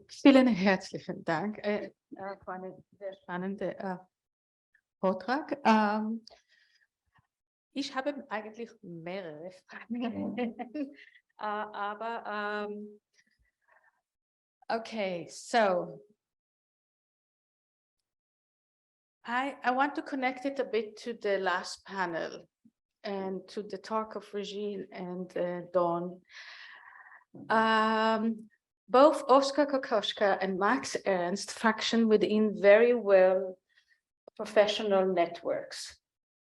Vielen herzlichen Dank für einen sehr spannenden Vortrag. Ich habe eigentlich mehrere Fragen, aber okay, so I want to connect it a bit to the last panel and to the talk of Regine and Dawn. Both Oskar Kokoschka and Max Ernst function within very well professional networks.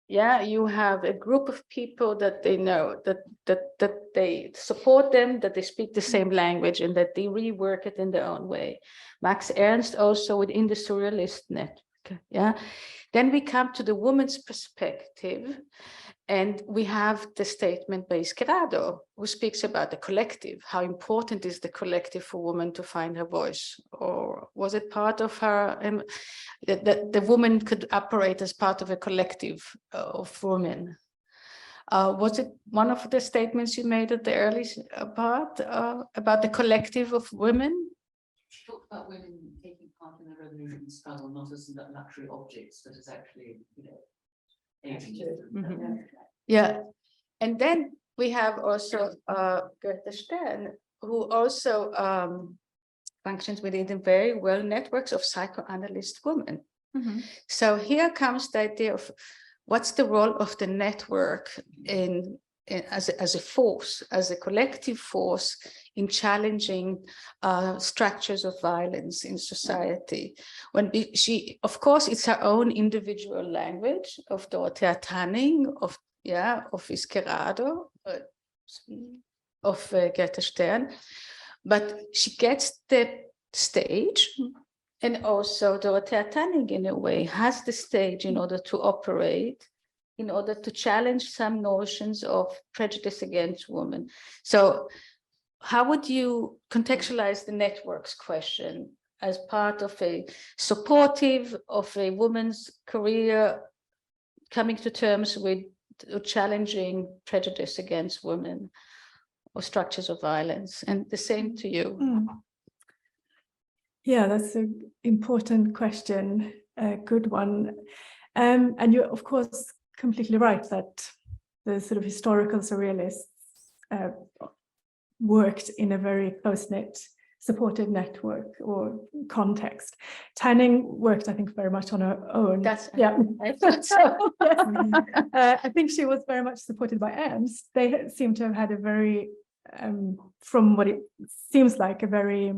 Yeah, you have a group of people that they know, that they support them, that they speak the same language, and that they rework it in their own way. Max Ernst also within the Surrealist network. Yeah, then we come to the woman's perspective. And we have the statement by Grete, who speaks about the collective. How important is the collective for women to find her voice? Or was it part of her, that the woman could operate as part of a collective of women? Was it one of the statements you made at the early part about the collective of women? She talked about women taking part in the revolution struggle, not as luxury objects, but as actually, agents. Yeah, and then we have also Grete, who also functions within the very well networks of psychoanalyst women. So here comes the idea of what's the role of the network as a force, as a collective force in challenging structures of violence in society. When of course, it's her own individual language of Dorothea Tanning, of Iskerado, of Grete, but she gets the stage, and also Dorothea Tanning, in a way, has the stage in order to operate, in order to challenge some notions of prejudice against women. So how would you contextualize the networks question as part of a supportive of a woman's career, coming to terms with challenging prejudice against women or structures of violence? And the same to you. Yeah, that's an important question, a good one. And you're, of course, completely right that the sort of historical surrealists worked in a very close-knit supportive network or context. Tanning worked, I think, very much on her own. I thought so. Yes. I think she was very much supported by Ernst. They seem to have had a very, from what it seems like, a very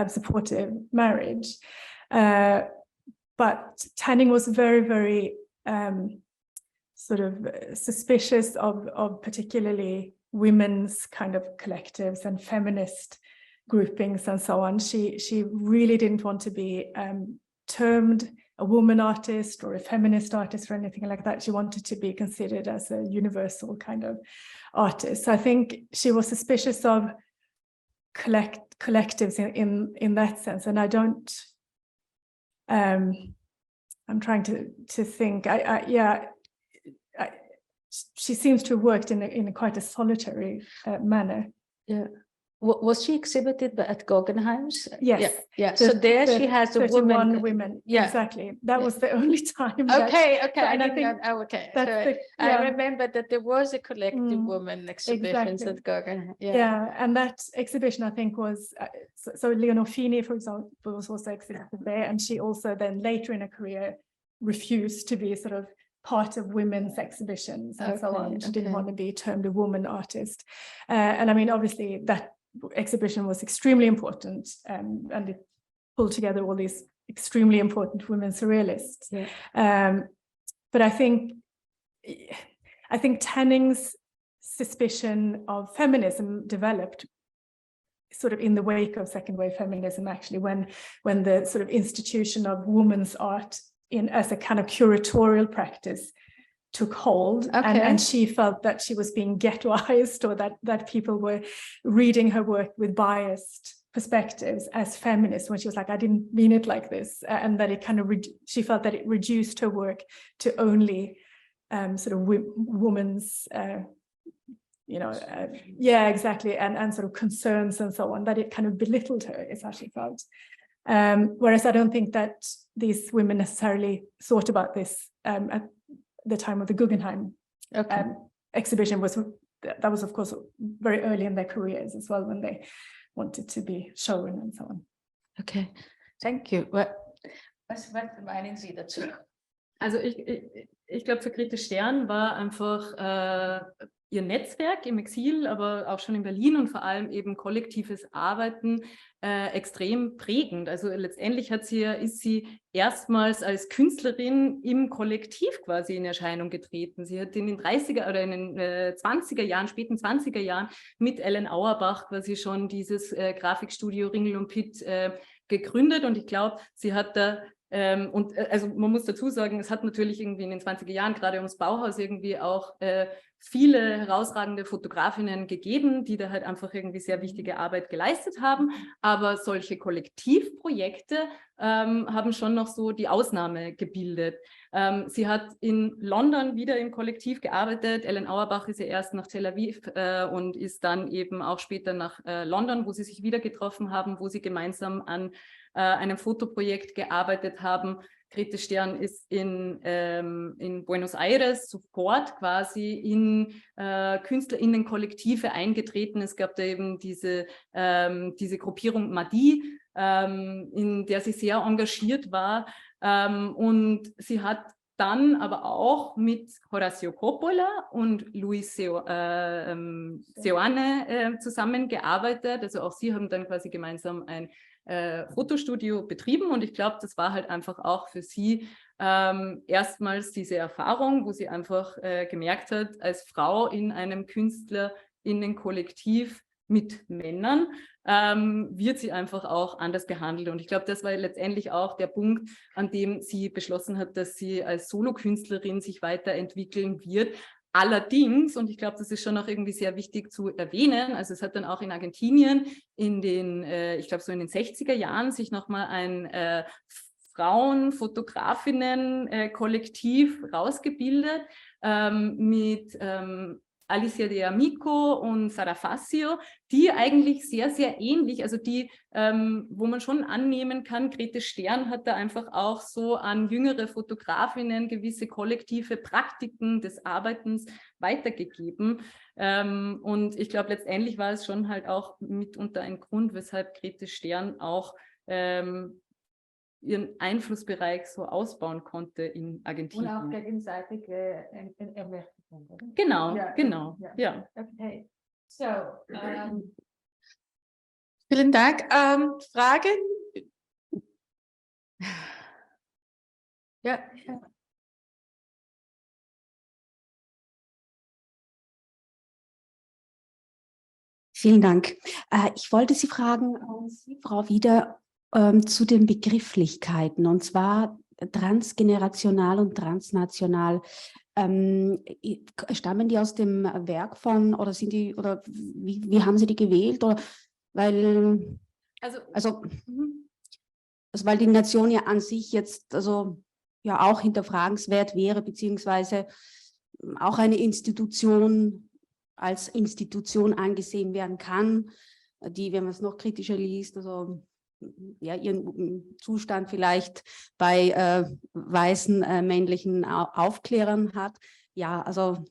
supportive marriage. But Tanning was very, very sort of suspicious of particularly women's kind of collectives and feminist groupings and so on. She really didn't want to be termed a woman artist or a feminist artist or anything like that. She wanted to be considered as a universal kind of artist. So I think she was suspicious of collectives in that sense. And I don't, I'm trying to think, she seems to have worked in quite a solitary manner. Yeah. Was she exhibited at Guggenheim's? Yes. Yeah. So there she has a woman. Women. Yeah. Exactly. That was the only time. Okay. I remember that there was a collective woman exhibitions at Guggenheim. Yeah. And that exhibition, I think, was so Leonor Fini, for example, was also exhibited there, and she also then later in her career refused to be sort of part of women's exhibitions and so on. She didn't want to be termed a woman artist. And I mean, obviously, that exhibition was extremely important, and it pulled together all these extremely important women surrealists. But I think Tanning's suspicion of feminism developed sort of in the wake of second wave feminism, actually, when the sort of institution of women's art as a kind of curatorial practice took hold, and she felt that she was being ghettoized, or that people were reading her work with biased perspectives as feminist, when she was like, I didn't mean it like this, and that it kind of she felt that it reduced her work to only sort of women's yeah, exactly, and sort of concerns and so on, that it kind of belittled her, is how she felt. Whereas I don't think that these women necessarily thought about this at the time of the Guggenheim exhibition. That was, of course, very early in their careers as well, when they wanted to be shown and so on. Okay, thank you. Was meinen Sie dazu? Also ich glaube, für Grete Stern war einfach ihr Netzwerk im Exil, aber auch schon in Berlin und vor allem eben kollektives Arbeiten extrem prägend. Also letztendlich ist sie erstmals als Künstlerin im Kollektiv quasi in Erscheinung getreten. Sie hat in den 30er oder in den 20er Jahren, späten 20er Jahren mit Ellen Auerbach quasi schon dieses Grafikstudio Ringel und Pitt gegründet, und ich glaube, sie hat da also man muss dazu sagen, es hat natürlich irgendwie in den 20er Jahren gerade ums Bauhaus irgendwie auch viele herausragende Fotografinnen gegeben, die da halt einfach irgendwie sehr wichtige Arbeit geleistet haben, aber solche Kollektivprojekte haben schon noch so die Ausnahme gebildet. Sie hat in London wieder im Kollektiv gearbeitet. Ellen Auerbach ist ja erst nach Tel Aviv und ist dann eben auch später nach London, wo sie sich wieder getroffen haben, wo sie gemeinsam an einem Fotoprojekt gearbeitet haben. Grete Stern ist in Buenos Aires sofort quasi in KünstlerInnen-Kollektive eingetreten. Es gab da eben diese Gruppierung Madi, in der sie sehr engagiert war. Und sie hat dann aber auch mit Horacio Coppola und Luis Seoane zusammengearbeitet. Also auch sie haben dann quasi gemeinsam ein Fotostudio betrieben, und ich glaube, das war halt einfach auch für sie erstmals diese Erfahrung, wo sie einfach gemerkt hat, als Frau in einem KünstlerInnen-Kollektiv mit Männern wird sie einfach auch anders behandelt, und ich glaube, das war letztendlich auch der Punkt, an dem sie beschlossen hat, dass sie als Solokünstlerin sich weiterentwickeln wird. Allerdings, und ich glaube, das ist schon auch irgendwie sehr wichtig zu erwähnen, also es hat dann auch in Argentinien in den, ich glaube so in den 60er Jahren sich nochmal ein Frauen-Fotografinnen-Kollektiv rausgebildet mit Alicia de Amico und Sara Fassio, die eigentlich sehr, sehr ähnlich, also die, wo man schon annehmen kann, Grete Stern hat da einfach auch so an jüngere Fotografinnen gewisse kollektive Praktiken des Arbeitens weitergegeben. Und ich glaube, letztendlich war es schon halt auch mitunter ein Grund, weshalb Grete Stern auch ihren Einflussbereich so ausbauen konnte in Argentinien. Und auch gegenseitige Ermächtigung. Genau, Ja, genau, ja. ja. Okay, so, vielen Dank. Fragen? Ja. Vielen Dank. Ich wollte Sie fragen, Frau Wieder, zu den Begrifflichkeiten, und zwar transgenerational und transnational. Stammen die aus dem Werk von, oder sind die, oder wie haben Sie die gewählt? Oder weil, weil die Nation ja an sich jetzt ja auch hinterfragenswert wäre, beziehungsweise auch eine Institution als Institution angesehen werden kann, die, wenn man es noch kritischer liest, also ja, ihren Zustand vielleicht bei weißen männlichen Aufklärern hat. Ja, also.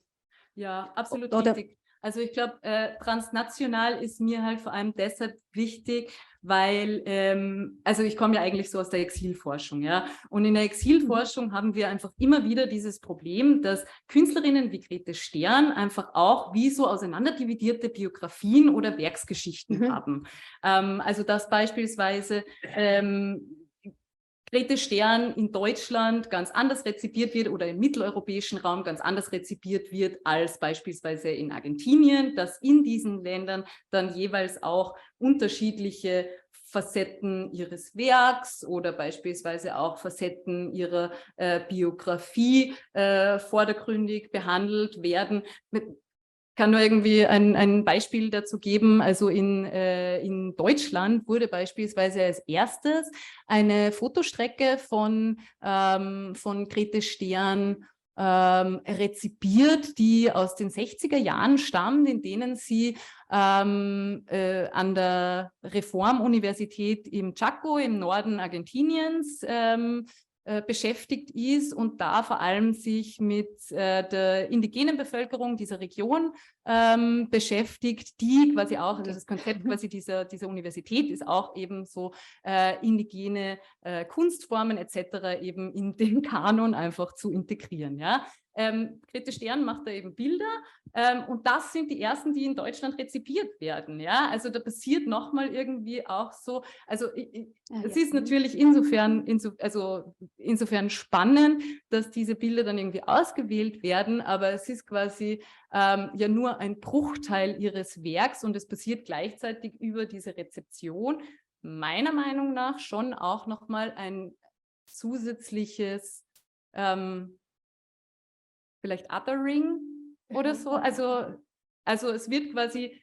Ja, absolut richtig. Also ich glaube, transnational ist mir halt vor allem deshalb wichtig, weil, also ich komme ja eigentlich so aus der Exilforschung, ja, und in der Exilforschung haben wir einfach immer wieder dieses Problem, dass Künstlerinnen wie Grete Stern einfach auch wie so auseinanderdividierte Biografien oder Werksgeschichten haben. Also dass beispielsweise Grete Stern in Deutschland ganz anders rezipiert wird oder im mitteleuropäischen Raum ganz anders rezipiert wird als beispielsweise in Argentinien, dass in diesen Ländern dann jeweils auch unterschiedliche Facetten ihres Werks oder beispielsweise auch Facetten ihrer Biografie vordergründig behandelt werden. Ich kann nur irgendwie ein Beispiel dazu geben. Also in Deutschland wurde beispielsweise als erstes eine Fotostrecke von Grete Stern rezipiert, die aus den 60er Jahren stammt, in denen sie an der Reformuniversität im Chaco im Norden Argentiniens beschäftigt ist und da vor allem sich mit der indigenen Bevölkerung dieser Region beschäftigt, die quasi auch, also das Konzept quasi dieser Universität ist auch eben so indigene Kunstformen etc. eben in den Kanon einfach zu integrieren. Ja? Grete Stern macht da eben Bilder und das sind die ersten, die in Deutschland rezipiert werden. Ja? Also da passiert nochmal irgendwie auch so, also es ist natürlich insofern spannend, dass diese Bilder dann irgendwie ausgewählt werden, aber es ist quasi ja nur ein Bruchteil ihres Werks und es passiert gleichzeitig über diese Rezeption meiner Meinung nach schon auch nochmal ein zusätzliches vielleicht Othering oder so. Also es wird quasi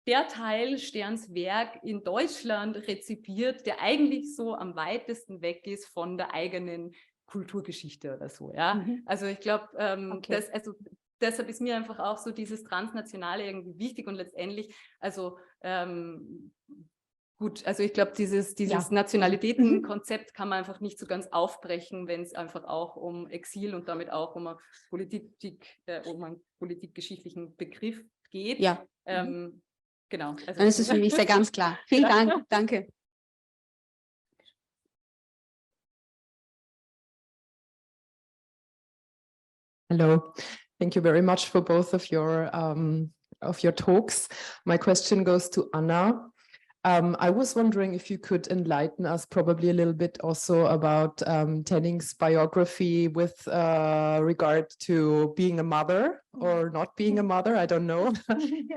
der Teil Sterns Werk in Deutschland rezipiert, der eigentlich so am weitesten weg ist von der eigenen Kulturgeschichte oder so. Ja? Also ich glaube, deshalb ist mir einfach auch so dieses Transnationale irgendwie wichtig und letztendlich, also gut, also ich glaube, dieses Nationalitätenkonzept kann man einfach nicht so ganz aufbrechen, wenn es einfach auch um Exil und damit auch um einen politikgeschichtlichen Begriff geht. Ja. Genau. Also dann ist es für mich sehr ganz klar. Vielen Dank, danke. Hello, thank you very much for both of your talks. My question goes to Anna. I was wondering if you could enlighten us probably a little bit also about Tenning's biography with regard to being a mother or not being a mother, I don't know,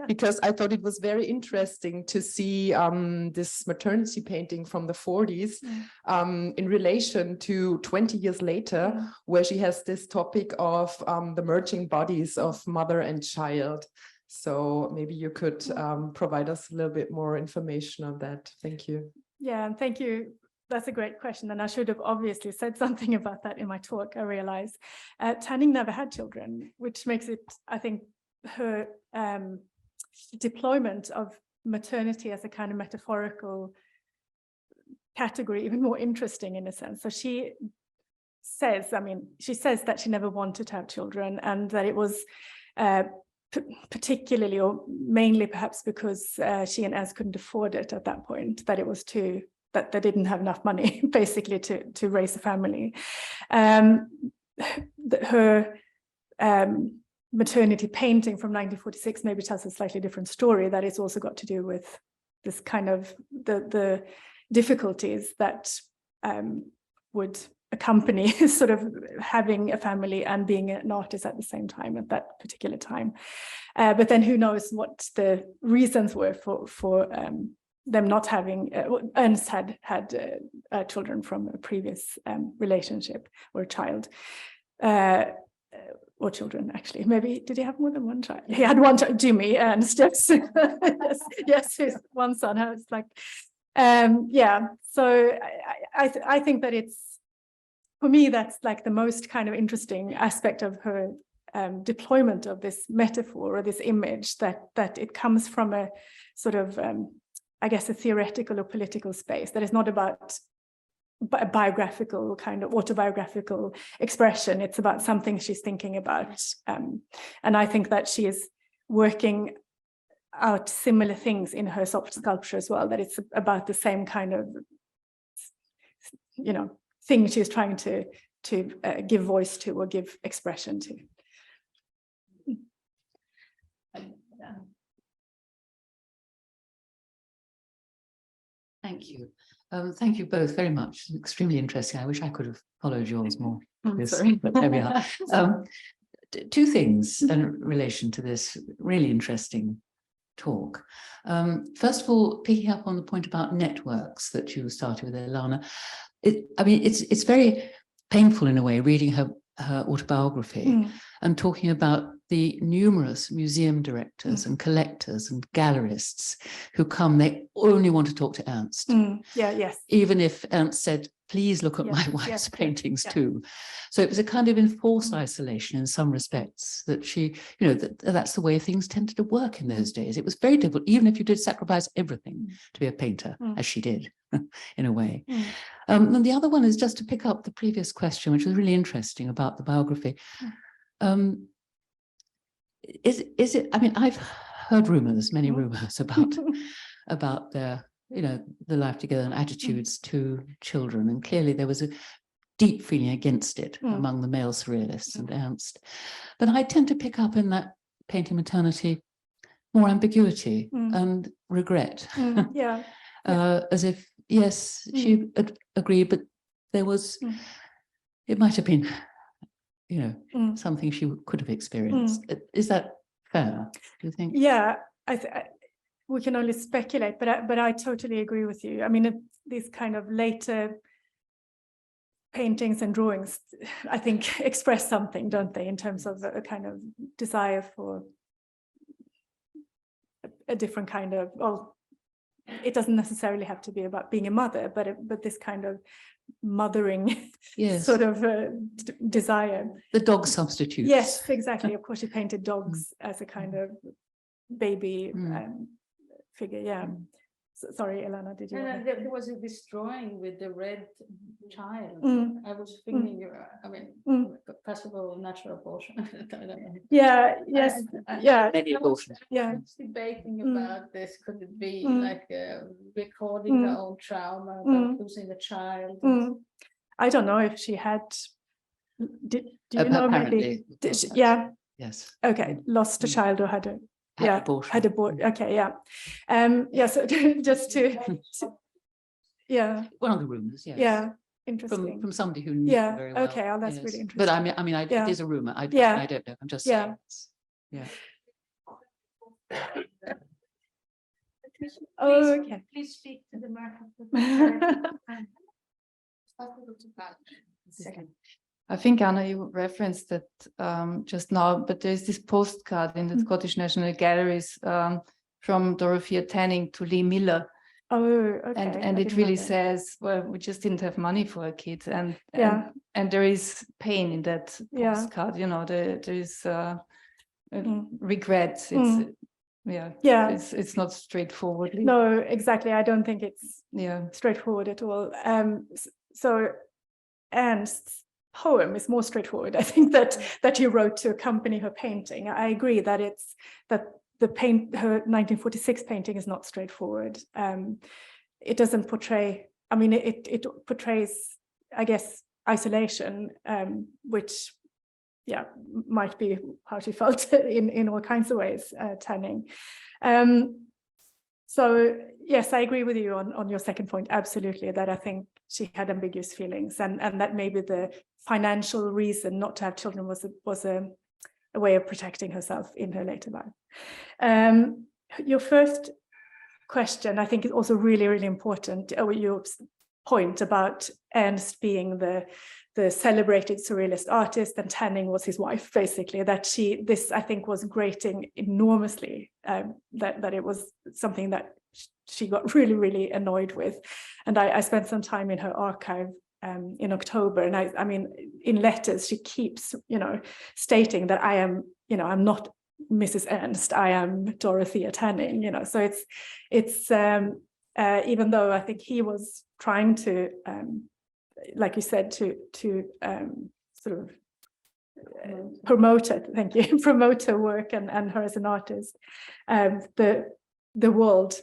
because I thought it was very interesting to see this maternity painting from the 40s in relation to 20 years later, where she has this topic of the merging bodies of mother and child. So maybe you could provide us a little bit more information on that. Thank you. Yeah, and thank you. That's a great question. And I should have obviously said something about that in my talk, I realize. Tanning never had children, which makes it, I think, her deployment of maternity as a kind of metaphorical category even more interesting in a sense. So she says that she never wanted to have children and that it was particularly or mainly perhaps because she and Ernst couldn't afford it at that point, that it was that they didn't have enough money basically to raise a family. Her maternity painting from 1946 maybe tells a slightly different story, that it's also got to do with this kind of the difficulties that would accompany sort of having a family and being an artist at the same time at that particular time. But then who knows what the reasons were for them not having, Ernst had children from a previous relationship or a child. Or children, actually. Maybe, did he have more than one child? He had one child, Jimmy, Ernst, yes. yes, his one son. I was like, yeah. So I think that it's, for me, that's like the most kind of interesting aspect of her deployment of this metaphor or this image, that it comes from a sort of, I guess, a theoretical or political space that is not about a biographical kind of autobiographical expression. It's about something she's thinking about. And I think that she is working out similar things in her soft sculpture as well, that it's about the same kind of, thing she's trying to give voice to or give expression to. Thank you. Thank you both very much. Extremely interesting. I wish I could have followed yours more. Sorry. But there we are. Two things in relation to this really interesting talk. First of all, picking up on the point about networks that you started with, Elana. It's very painful in a way reading her her autobiography and talking about the numerous museum directors and collectors and gallerists who come, they only want to talk to Ernst. Even if Ernst said, please look at my wife's paintings too. So it was a kind of enforced isolation in some respects that she, you know, that's the way things tended to work in those days. It was very difficult, even if you did sacrifice everything to be a painter, as she did, in a way. And the other one is just to pick up the previous question, which was really interesting about the biography. Is it, I mean, I've heard rumors, many rumors about their, you know, the life together and attitudes to children. And clearly there was a deep feeling against it among the male surrealists and Ernst. But I tend to pick up in that painting maternity more ambiguity and regret. As if, yes, she agreed, but there was, it might have been, you know, something she could have experienced. Is that fair, do you think? Yeah, we can only speculate, but I totally agree with you. I mean, these kind of later paintings and drawings, I think, express something, don't they, in terms of a kind of desire for a different kind of, well, it doesn't necessarily have to be about being a mother, but this kind of mothering sort of desire. The dog substitutes. Yes, exactly. Of course, she painted dogs as a kind of baby figure. Sorry, Elana, did you? There was this drawing with the red child. I was thinking, I mean, first of all, natural abortion. I don't know. Many abortions. I was debating about this. Could it be like recording her own trauma about losing the child? I don't know if she had. Do you know? Maybe. Yes. Okay, lost a child or had a. Abortion. Had abortion. Okay, so just to one of the rumors, yes. Yeah, interesting. From somebody who knew her very well. Okay, that's really interesting. But I mean, it is a rumor. I don't know. I'm just saying. Okay. Please speak to the microphone. I think, Anna, you referenced that just now, but there's this postcard in the Scottish National Galleries from Dorothea Tanning to Lee Miller. Oh, okay. And it really says, well, we just didn't have money for a kid. And there is pain in that postcard, you know, there is regret. It's not straightforward. No, exactly. I don't think it's straightforward at all. So Ernst's poem is more straightforward. I think that he wrote to accompany her painting. I agree that her 1946 painting is not straightforward. It doesn't portray, I mean, it portrays, I guess, isolation, which might be how she felt in all kinds of ways, Tanning. So yes, I agree with you on your second point, absolutely, that I think she had ambiguous feelings, and that maybe the financial reason not to have children was a way of protecting herself in her later life. Your first question, I think, is also really, really important. Your point about Ernst being the celebrated surrealist artist and Tanning was his wife, basically, that this I think was grating enormously, that it was something that she got really, really annoyed with. And I spent some time in her archive in October, and I mean, in letters, she keeps, stating that I'm not Mrs. Ernst, I am Dorothea Tanning, so it's even though I think he was trying to, like you said, to sort of promote it, thank you, promote her work and her as an artist, the world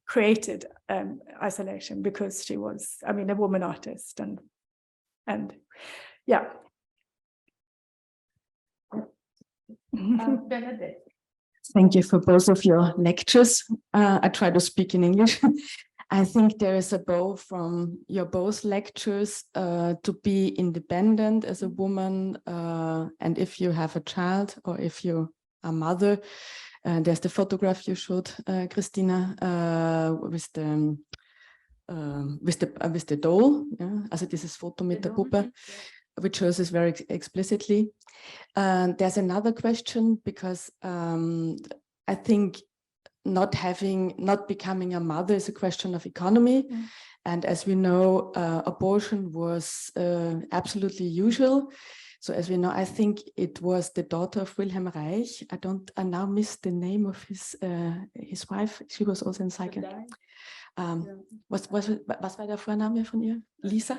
created isolation because she was, I mean, a woman artist, and yeah. Thank you for both of your lectures. I try to speak in English. I think there is a bow from your both lectures to be independent as a woman, and if you have a child or if you're a mother, there's the photograph you showed, Christina, with the doll, also dieses Foto mit der Puppe. we chose this very explicitly. There's another question, because I think not becoming a mother is a question of economy. And as we know, abortion was absolutely usual. So as we know, I think it was the daughter of Wilhelm Reich. I now miss the name of his wife. She was also in psychiatry. Was war der Vorname von ihr? Lisa?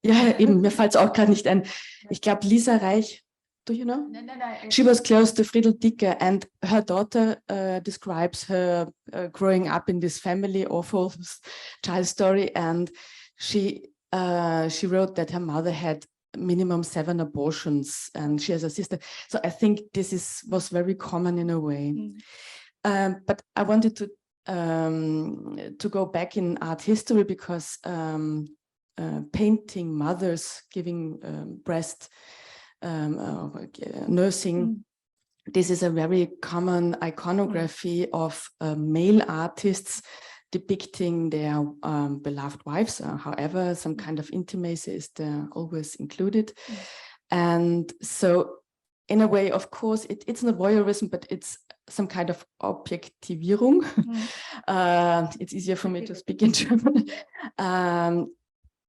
Ja, eben, mir fällt es auch gerade nicht ein. Ich glaube, Lisa Reich, do you know? No. She was close to Friedel Dicke, and her daughter describes her growing up in this family, awful child story, and she wrote that her mother had minimum 7 abortions, and she has a sister. So I think this was very common in a way. But I wanted to go back in art history, because painting mothers giving breast, nursing, this is a very common iconography of male artists depicting their beloved wives. However, some kind of intimacy is there always included. And so in a way, of course, it's not voyeurism, but it's some kind of Objektivierung. It's easier for me to speak in German.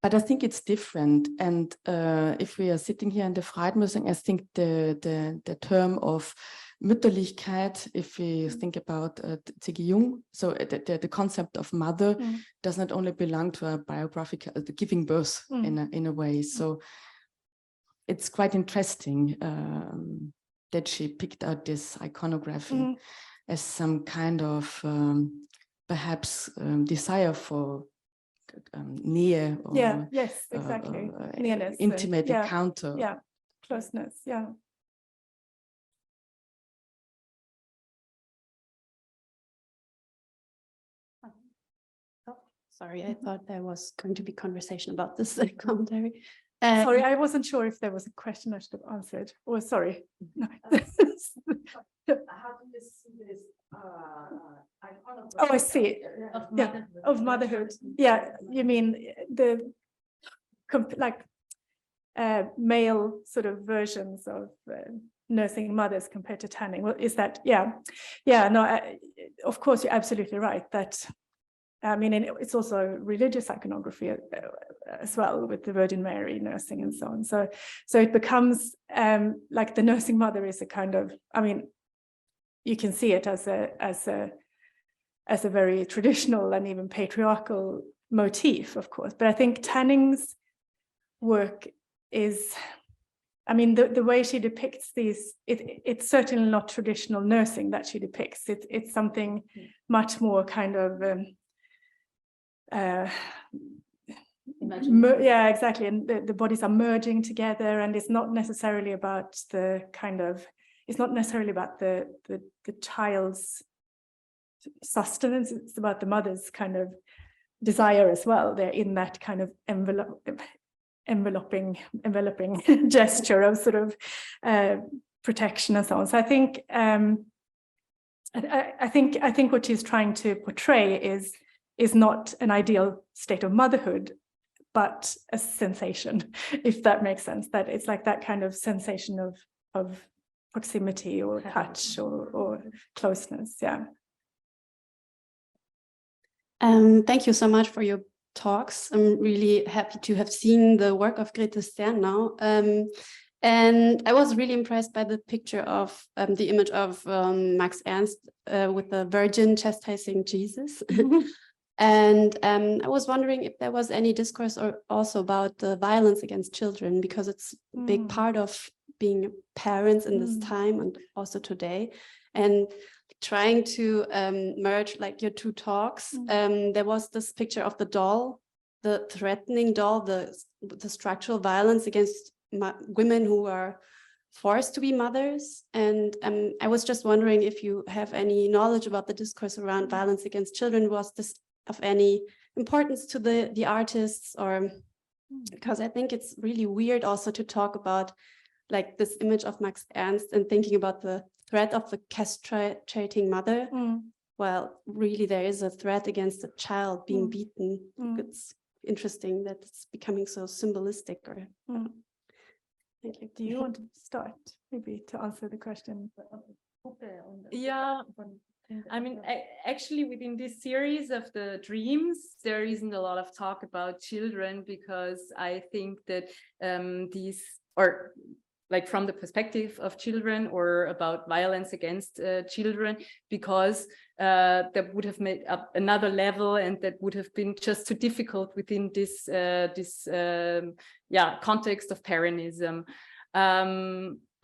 But I think it's different. And if we are sitting here in the Freudenmuseum, I think the term of Mütterlichkeit, if we think about C.G. Jung, so the concept of mother does not only belong to a biographical, giving birth in a way. So it's quite interesting that she picked out this iconography as some kind of perhaps desire for Nähe, or yes, exactly. Nearness, intimate encounter. Yeah, closeness, yeah. Sorry, I thought there was going to be conversation about this commentary. Sorry, I wasn't sure if there was a question I should have answered. Oh, sorry. No. How do you see this? Oh, I see. Of motherhood. Yeah, you mean the male sort of versions of nursing mothers compared to tanning. Well, is that, yeah. No, of course, you're absolutely right that, I mean, it's also religious iconography as well, with the Virgin Mary nursing and so on. So it becomes like the nursing mother is a kind of, I mean, you can see it as a very traditional and even patriarchal motif, of course. But I think Tanning's work is, I mean, the way she depicts these, it's certainly not traditional nursing that she depicts. It's something much more kind of, yeah, exactly. And the bodies are merging together, and it's not necessarily about the kind of, it's not necessarily about the child's sustenance. It's about the mother's kind of desire as well. They're in that kind of enveloping gesture of sort of protection and so on. So I think I think what she's trying to portray is not an ideal state of motherhood, but a sensation, if that makes sense. That it's like that kind of sensation of proximity or touch or closeness. Yeah. Thank you so much for your talks. I'm really happy to have seen the work of Grete Stern now. And I was really impressed by the picture of the image of Max Ernst with the Virgin chastising Jesus. And I was wondering if there was any discourse or also about the violence against children, because it's a big part of being parents in this time and also today. And trying to merge like your two talks, there was this picture of the doll, the threatening doll, the structural violence against women who are forced to be mothers. And I was just wondering if you have any knowledge about the discourse around violence against children. Was this of any importance to the artists, or because I think it's really weird also to talk about like this image of Max Ernst and thinking about the threat of the castrating mother. Well, really there is a threat against a child being beaten. It's interesting that it's becoming so symbolistic. Or Do you want to start, maybe, to answer the question? Yeah, I mean, actually within this series of the dreams, there isn't a lot of talk about children, because I think that these, or like from the perspective of children, or about violence against children, because that would have made up another level, and that would have been just too difficult within this context of parentism.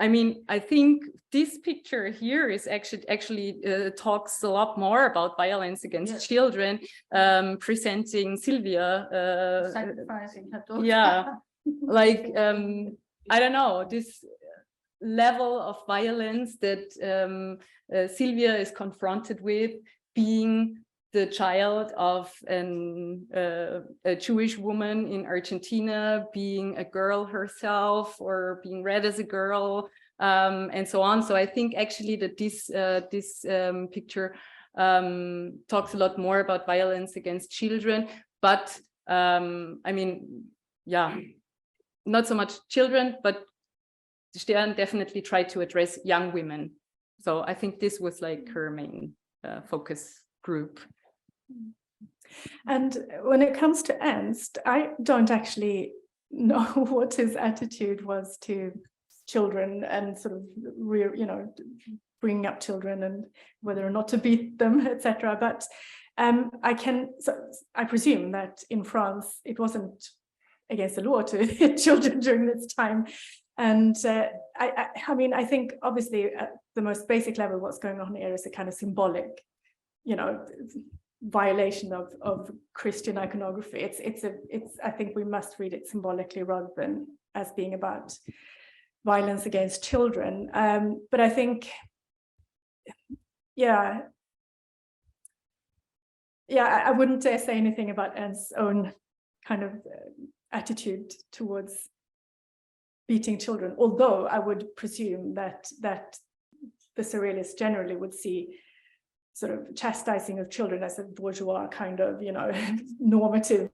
I mean, I think this picture here is actually talks a lot more about violence against children, presenting Sylvia. Sacrificing her daughter. Yeah, like, I don't know, this level of violence that Sylvia is confronted with, being the child of a Jewish woman in Argentina, being a girl herself, or being read as a girl, and so on. So I think actually that this picture talks a lot more about violence against children, but I mean, yeah, not so much children, but Stern definitely tried to address young women. So I think this was like her main focus group. And when it comes to Ernst, I don't actually know what his attitude was to children, and sort of, bringing up children, and whether or not to beat them, etc. But I presume that in France it wasn't against the law to hit children during this time. And I mean, I think obviously at the most basic level, what's going on here is a kind of symbolic, violation of Christian iconography. It's I think we must read it symbolically rather than as being about violence against children. But I think, I wouldn't dare say anything about Ernst's own kind of attitude towards beating children, although I would presume that the surrealists generally would see sort of chastising of children as a bourgeois kind of, normative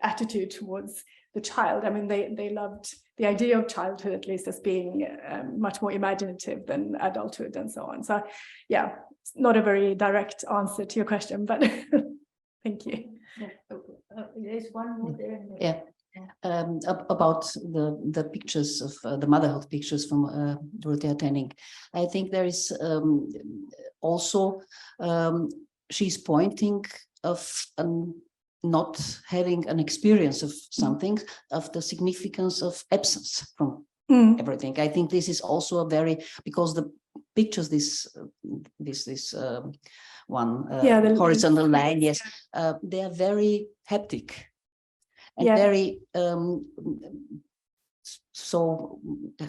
attitude towards the child. I mean, they loved the idea of childhood, at least, as being much more imaginative than adulthood and so on. So, yeah, it's not a very direct answer to your question, but thank you. There's one more there. Yeah. About the pictures of the motherhood pictures from Dorothea Tenning, I think there is also she's pointing of not having an experience of something, of the significance of absence from everything. I think this is also a very, because the pictures, this one the horizontal line, yes, they are very haptic. And very, so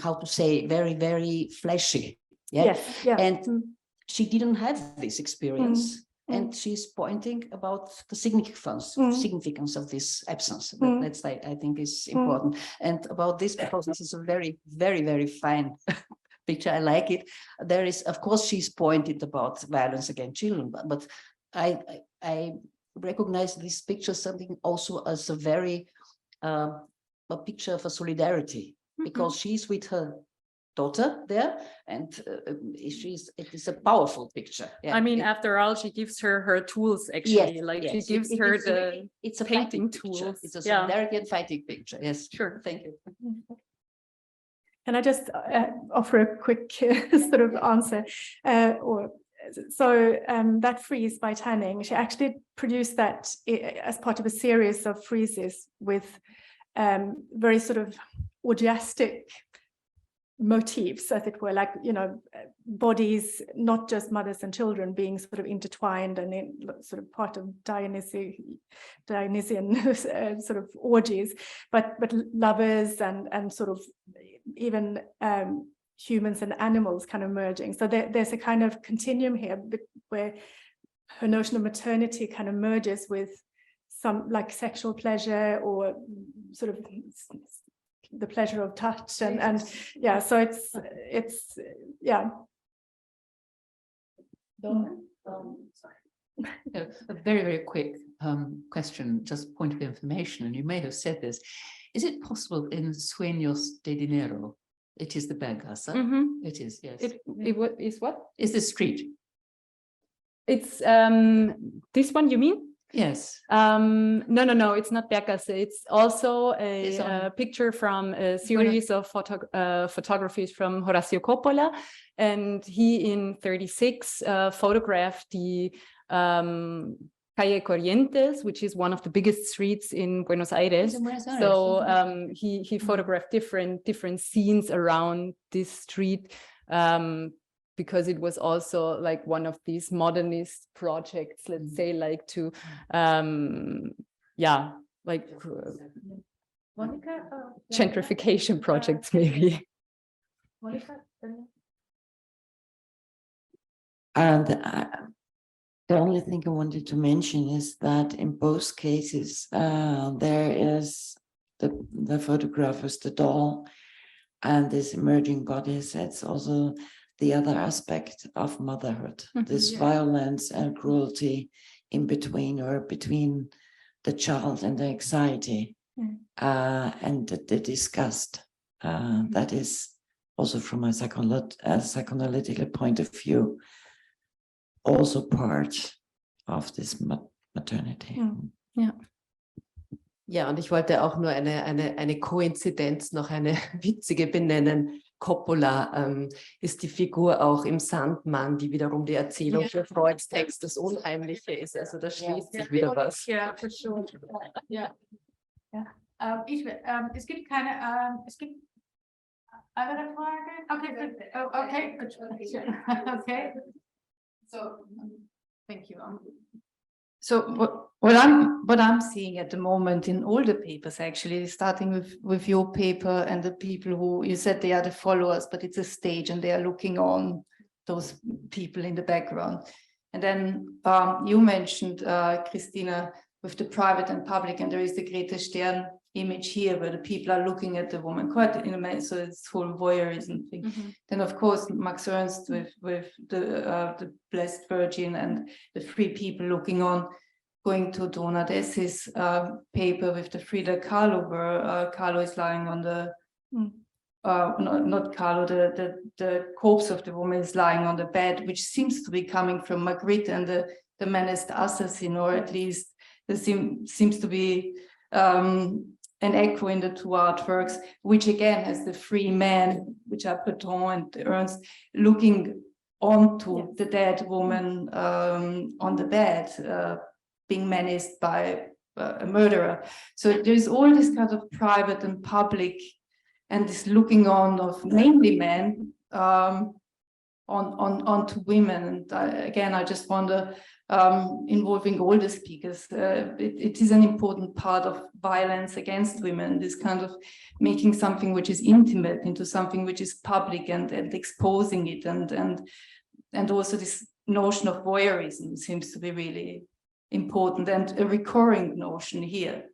how to say, very, very fleshy. Yeah. Yes, yeah. And she didn't have this experience. And she's pointing about the significance of this absence. That's, I think, is important. And about this, because this is a very, very, very fine picture. I like it. There is, of course, she's pointed about violence against children, but I recognize this picture something also as a very a picture of a solidarity, because she's with her daughter there, and it is a powerful picture. Yeah. I mean, after all, she gives her tools, actually. She gives her it's a painting tools. Picture. It's a solidarity and fighting picture. Yes, sure. Thank you. Can I just offer a quick sort of answer? So that frieze by Tanning, she actually produced that as part of a series of friezes with very sort of orgiastic motifs, as it were, like, bodies, not just mothers and children, being sort of intertwined and in sort of part of Dionysian sort of orgies, but lovers and sort of even humans and animals kind of merging. So there's a kind of continuum here where her notion of maternity kind of merges with some like sexual pleasure, or sort of the pleasure of touch, and yeah, so it's yeah. Sorry. A very, very quick question, just point of information, and you may have said this. Is it possible in Sueños de Dinero? It is the Berggasse. It is, yes. It is what? Is the street? It's this one, you mean? Yes. No, it's not Berggasse. It's also It's a picture from a series of photographies from Horacio Coppola, and he in 36 photographed the Calle Corrientes, which is one of the biggest streets in Buenos Aires. So he photographed different scenes around this street, because it was also like one of these modernist projects, let's say, like to gentrification projects, maybe. And the only thing I wanted to mention is that in both cases, there is the photographers, the doll, and this emerging bodies. It's also the other aspect of motherhood, this violence and cruelty in between, or between the child and the anxiety, and the disgust. That is also from a psychoanalytical point of view, also part of this maternity. Yeah. Ja, und ich wollte auch nur eine Koinzidenz, noch eine witzige benennen. Coppola ist die Figur auch im Sandmann, die wiederum die Erzählung für Freuds Text das Unheimliche ist. Also da schließt sich wieder was. Ja, für sure. Ja. Es gibt keine, es gibt andere Fragen. Okay, good. Okay. So, thank you. So what I'm seeing at the moment in all the papers, actually, starting with your paper and the people who you said they are the followers, but it's a stage and they are looking on those people in the background. And then you mentioned, Christina, with the private and public, and there is the Grete Stern image here where the people are looking at the woman quite in a way, so it's whole voyeurism thing. Then of course Max Ernst with the Blessed Virgin and the three people looking on, going to Dona Desi's paper with the Frida Kahlo, where Kahlo is lying on the not Kahlo, the corpse of the woman is lying on the bed, which seems to be coming from Magritte and the menaced assassin, or at least there seems to be an echo in the two artworks, which again has the three men, which are Breton and Ernst, looking onto the dead woman on the bed, being menaced by a murderer. So there's all this kind of private and public, and this looking on of mainly men onto women. And again, I just wonder, involving all the speakers, it is an important part of violence against women, this kind of making something which is intimate into something which is public, and exposing it, and also this notion of voyeurism seems to be really important, and a recurring notion here.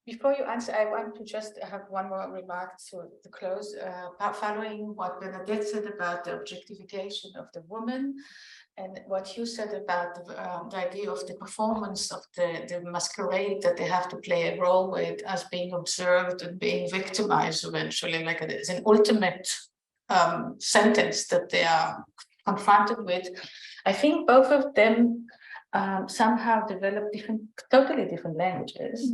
Before you answer, I want to just have one more remark to close, following what Bernadette said about the objectification of the woman, and what you said about the idea of the performance of the masquerade that they have to play a role with, as being observed and being victimized eventually, like it's an ultimate sentence that they are confronted with. I think both of them somehow develop totally different languages.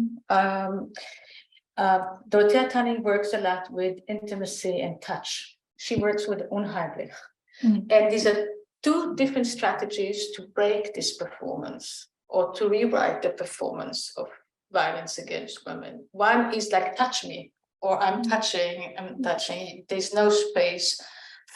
Dorothea Tanning works a lot with intimacy and touch. She works with unheimlich. And these are two different strategies to break this performance, or to rewrite the performance of violence against women. One is like, touch me, or I'm touching. There's no space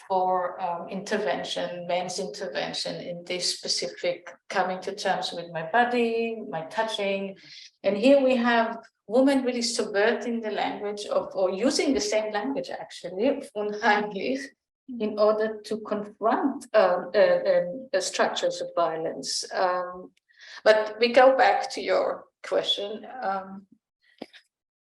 for intervention, men's intervention in this specific coming to terms with my body, my touching. And here we have women really subverting the language of, or using the same language actually, of unheimlich, in order to confront the structures of violence. But we go back to your question.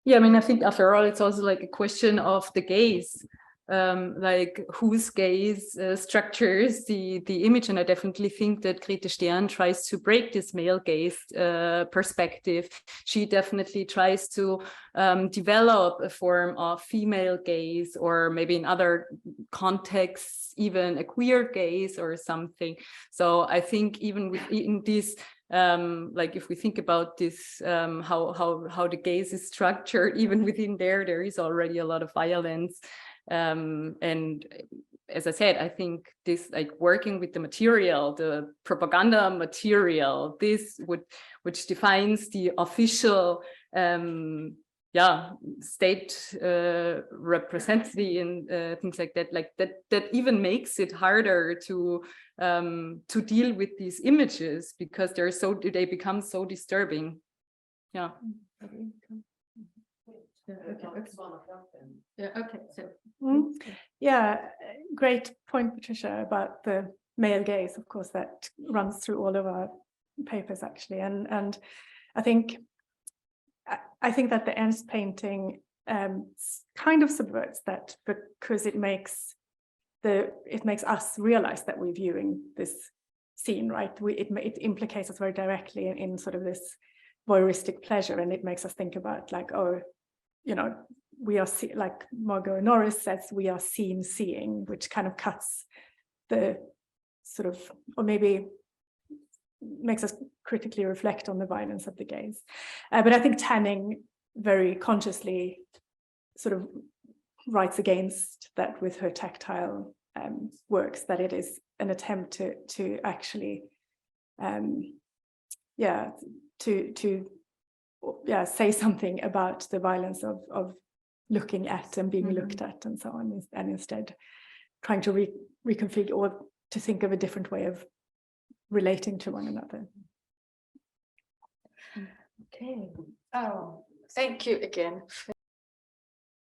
Yeah, I mean, I think after all, it's also like a question of the gaze, like whose gaze structures the image. And I definitely think that Grete Stern tries to break this male gaze perspective. She definitely tries to develop a form of female gaze, or maybe in other contexts, even a queer gaze or something. So I think even within this, like if we think about this, how the gaze is structured, even within there is already a lot of violence. And as I said, I think this, like working with the material, the propaganda material, which defines the official state representative and things like that even makes it harder to deal with these images, because they become so disturbing. Yeah. Yeah, great point, Patricia, about the male gaze. Of course, that runs through all of our papers actually, and I think that the Ernst painting kind of subverts that, because it makes us realize that we're viewing this scene, right? It implicates us very directly in sort of this voyeuristic pleasure, and it makes us think about like, oh, you know, we are like Margot Norris says, we are seen seeing, which kind of cuts the sort of, or maybe makes us critically reflect on the violence of the gaze. But I think Tanning very consciously sort of writes against that with her tactile works, that it is an attempt to actually say something about the violence of looking at and being looked at and so on, and instead trying to reconfigure or to think of a different way of relating to one another. Okay. Oh, thank you again.